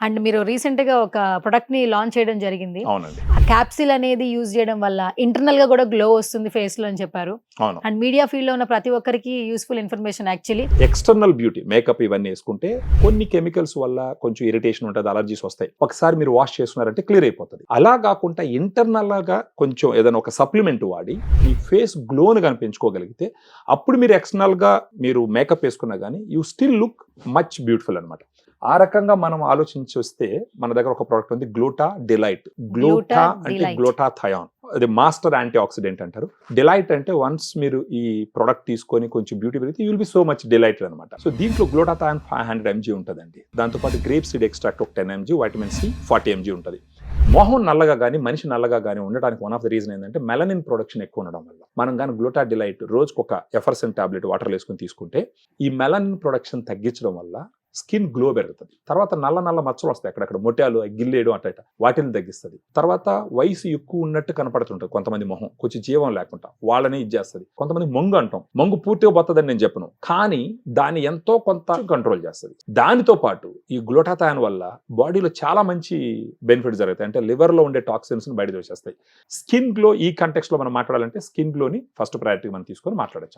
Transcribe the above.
And మీరు రీసెంట్‌గా ఒక ప్రొడక్ట్‌ని లాంచ్ చేయడం జరిగింది. అవునండి. ఆ క్యాప్సిల్ అనేది యూజ్ చేయడం వల్ల ఇంటర్నల్‌గా కూడా గ్లో వస్తుంది ఫేస్‌లో అని చెప్పారు. అవును. అండ్ మీడియా ఫీల్డ్‌లో ఉన్న ప్రతి ఒక్కరికి useful information actually. External beauty makeup ఇవన్నీ వేసుకుంటే కొన్ని కెమికల్స్ వల్ల కొంచెం ఇరిటేషన్ ఉంటుంది, అలర్జీస్ వస్తాయి. ఒకసారి మీరు వాష్ చేసుకున్నారంటే క్లియర్ అయిపోతుంది. అలా కాకుండా ఇంటర్నల్ గా కొంచెం ఏదైనా ఒక సప్లిమెంట్ వాడి మీ ఫేస్ గ్లోని కనిపించుకోగలిగితే అప్పుడు మీరు ఎక్స్టర్నల్ గా మీరు మేకప్ వేసుకున్నా కానీ you still look much beautiful అనమాట. ఆ రకంగా మనం ఆలోచించి వస్తే మన దగ్గర ఒక ప్రోడక్ట్ ఉంది, గ్లూటా డిలైట్. గ్లూటా అంటే Delight. గ్లూటాథయాన్, అది మాస్టర్ యాంటీ ఆక్సిడెంట్ అంటారు. డిలైట్ అంటే వన్స్ మీరు ఈ ప్రొడక్ట్ తీసుకొని కొంచెం బ్యూటీ పెరిగితే you will be so much delighted అనమాట. సో దీంట్లో గ్లూటాథయాన్ 500 mg ఉంటుందండి. దాంతోపాటు గ్రేప్ సీడ్ ఎక్స్ట్రాక్ట్ ఒక 10 mg, వైటమిన్ సి 40 mg ఉంటుంది. మొహం నల్లగా కానీ మనిషి నల్లగా కానీ ఉండడానికి వన్ ఆఫ్ ద రీజన్ ఏంటంటే మెలనిన్ ప్రొడక్షన్ ఎక్కువ ఉండడం వల్ల. మనం కానీ గ్లూటా డిలైట్ రోజుకు ఒక ఎఫర్సెన్ టాబ్లెట్ వాటర్ వేసుకొని తీసుకుంటే ఈ మెలనిన్ ప్రొడక్షన్ తగ్గించడం వల్ల స్కిన్ గ్లో పెరుగుతుంది. తర్వాత నల్ల నల్ల మచ్చలు వస్తాయి అక్కడక్కడ, మొట్యాలు గిల్లేయడం అట్ట, వాటిని తగ్గిస్తుంది. తర్వాత వయసు ఎక్కువ ఉన్నట్టు కనపడుతుంటుంది కొంతమంది మొహం, కొంచెం జీవం లేకుండా వాళ్ళని ఇచ్చేస్తుంది. కొంతమంది మొంగు అంటాం, మొంగు పూర్తిగా పోతుందని నేను చెప్పను, కానీ దాన్ని ఎంతో కొంత కంట్రోల్ చేస్తుంది. దానితో పాటు ఈ గ్లూటాథయాన్ వల్ల బాడీలో చాలా మంచి బెనిఫిట్స్ జరుగుతాయి. అంటే లివర్ లో ఉండే టాక్సిన్స్ బయట వచ్చేస్తాయి. స్కిన్ గ్లో ఈ కంటెక్స్ట్ లో మనం మాట్లాడాలంటే స్కిన్ గ్లోని ఫస్ట్ ప్రయారిటీ మనం తీసుకొని మాట్లాడచ్చు.